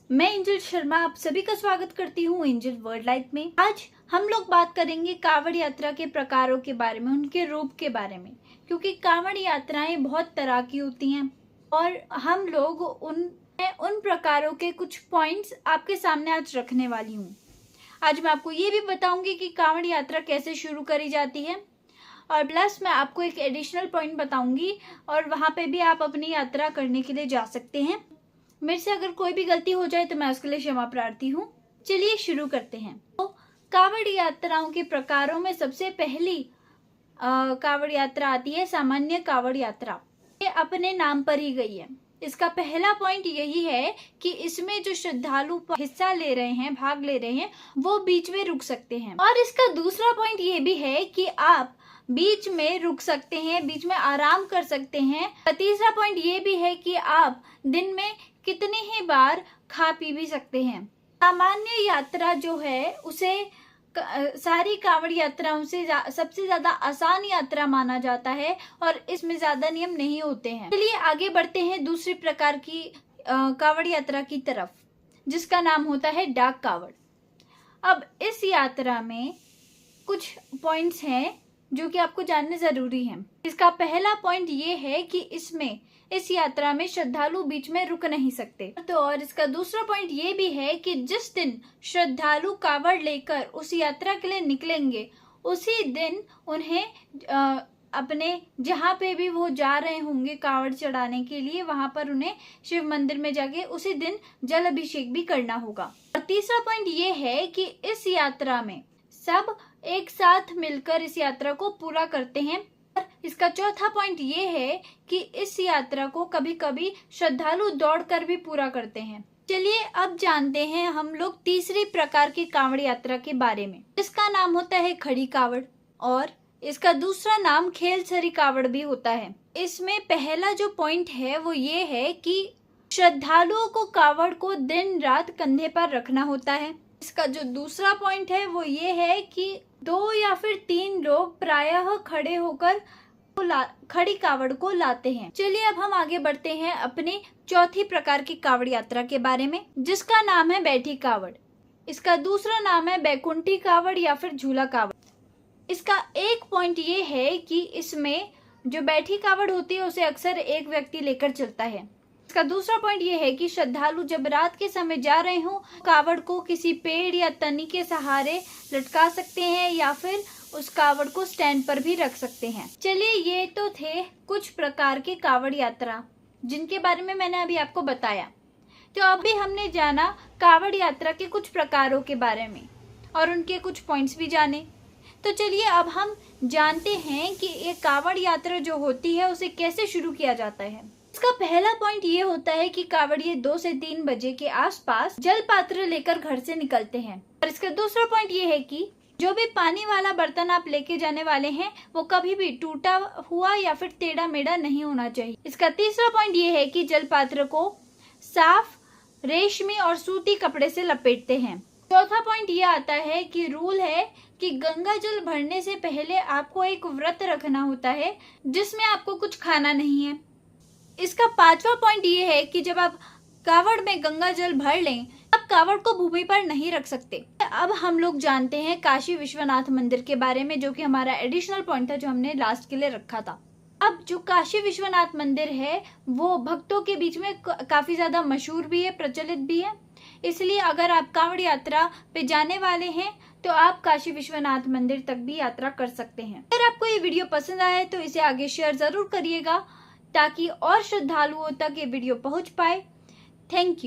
मैं एंजल शर्मा आप सभी का स्वागत करती हूँ एंजल वर्ल्ड लाइफ में। आज हम लोग बात करेंगे कांवड़ यात्रा के प्रकारों के बारे में, उनके रूप के बारे में, क्योंकि कांवड़ यात्राएं बहुत तरह की होती हैं और हम लोग उन प्रकारों के कुछ पॉइंट्स आपके सामने आज रखने वाली हूँ। आज मैं आपको ये भी बताऊंगी कि कांवड़ यात्रा कैसे शुरू करी जाती है और प्लस मैं आपको एक एडिशनल पॉइंट बताऊंगी और वहाँ पे भी आप अपनी यात्रा करने के लिए जा सकते हैं। मेरे से अगर कोई भी गलती हो जाए तो मैं उसके लिए क्षमा प्रार्थी हूँ। चलिए शुरू करते हैं। तो कांवड़ यात्राओं के प्रकारों में सबसे पहली कांवड़ यात्रा आती है सामान्य कांवड़ यात्रा। ये अपने नाम पर ही गई है। इसका पहला पॉइंट यही है कि इसमें जो श्रद्धालु हिस्सा ले रहे हैं, भाग ले रहे हैं, वो बीच में रुक सकते हैं। और इसका दूसरा पॉइंट ये भी है कि आप बीच में रुक सकते हैं, बीच में आराम कर सकते हैं। तीसरा पॉइंट ये भी है कि आप दिन में कितनी ही बार खा पी भी सकते हैं। सामान्य यात्रा जो है उसे सारी कांवड़ यात्राओं से सबसे ज्यादा आसान यात्रा माना जाता है और इसमें ज्यादा नियम नहीं होते हैं। चलिए आगे बढ़ते हैं दूसरी प्रकार की कांवड़ यात्रा की तरफ, जिसका नाम होता है डाक कांवड़। अब इस यात्रा में कुछ पॉइंट्स हैं जो कि आपको जानने जरूरी हैं। इसका पहला पॉइंट ये है कि इस यात्रा में श्रद्धालु बीच में रुक नहीं सकते। तो और इसका दूसरा पॉइंट ये भी है कि जिस दिन श्रद्धालु कांवड़ लेकर उस यात्रा के लिए निकलेंगे, उसी दिन उन्हें अपने जहाँ पे भी वो जा रहे होंगे कांवड़ चढ़ाने के लिए, वहां पर उन्हें शिव मंदिर में जाके उसी दिन जल अभिषेक भी करना होगा। और तीसरा पॉइंट ये है कि इस यात्रा में सब एक साथ मिलकर इस यात्रा को पूरा करते हैं। इसका चौथा पॉइंट ये है कि इस यात्रा को कभी कभी श्रद्धालु दौड़कर भी पूरा करते हैं। चलिए अब जानते हैं हम लोग तीसरी प्रकार की कांवड़ यात्रा के बारे में, जिसका नाम होता है खड़ी कांवड़ और इसका दूसरा नाम खेलछरी कांवड़ भी होता है। इसमें पहला जो पॉइंट है वो ये है कि श्रद्धालुओं को कांवड़ को दिन रात कंधे पर रखना होता है। इसका जो दूसरा पॉइंट है वो ये है कि 2 या फिर 3 लोग प्रायः खड़े होकर खड़ी कांवड़ को लाते हैं। चलिए अब हम आगे बढ़ते हैं अपनी चौथी प्रकार की कांवड़ यात्रा के बारे में, जिसका नाम है बैठी कांवड़। इसका दूसरा नाम है बैकुंठी कांवड़ या फिर झूला कांवड़। इसका एक पॉइंट ये है कि इसमें जो बैठी कांवड़ होती है उसे अक्सर एक व्यक्ति लेकर चलता है। इसका दूसरा पॉइंट ये है कि श्रद्धालु जब रात के समय जा रहे हों, कांवड़ को किसी पेड़ या तनी के सहारे लटका सकते हैं या फिर उस कांवड़ को स्टैंड पर भी रख सकते हैं। चलिए ये तो थे कुछ प्रकार के कांवड़ यात्रा जिनके बारे में मैंने अभी आपको बताया। तो अभी हमने जाना कांवड़ यात्रा के कुछ प्रकारों के बारे में और उनके कुछ पॉइंट्स भी जाने। तो चलिए अब हम जानते हैं कि ये कांवड़ यात्रा जो होती है उसे कैसे शुरू किया जाता है। इसका पहला पॉइंट ये होता है कि कांवड़िये 2 से 3 बजे के आसपास जल पात्र लेकर घर से निकलते हैं। और इसका दूसरा पॉइंट ये है कि जो भी पानी वाला बर्तन आप लेके जाने वाले हैं वो कभी भी टूटा हुआ या फिर टेढ़ा मेढ़ा नहीं होना चाहिए। इसका तीसरा पॉइंट ये है कि जल पात्र को साफ रेशमी और सूती कपड़े से लपेटते हैं। चौथा पॉइंट ये आता है कि रूल है कि गंगा जल भरने से पहले आपको एक व्रत रखना होता है जिसमें आपको कुछ खाना नहीं है। इसका पांचवा पॉइंट ये है कि जब आप कांवड़ में गंगा जल भर लें, आप कांवड़ को भूमि पर नहीं रख सकते। अब हम लोग जानते हैं काशी विश्वनाथ मंदिर के बारे में, जो कि हमारा एडिशनल पॉइंट था जो हमने लास्ट के लिए रखा था। अब जो काशी विश्वनाथ मंदिर है वो भक्तों के बीच में काफी ज्यादा मशहूर भी है, प्रचलित भी है। इसलिए अगर आप कांवड़ यात्रा पे जाने वाले हैं तो आप काशी विश्वनाथ मंदिर तक भी यात्रा कर सकते हैं। अगर आपको ये वीडियो पसंद आए तो इसे आगे शेयर जरूर करिएगा ताकि और श्रद्धालुओं तक ये वीडियो पहुंच पाए। Thank you.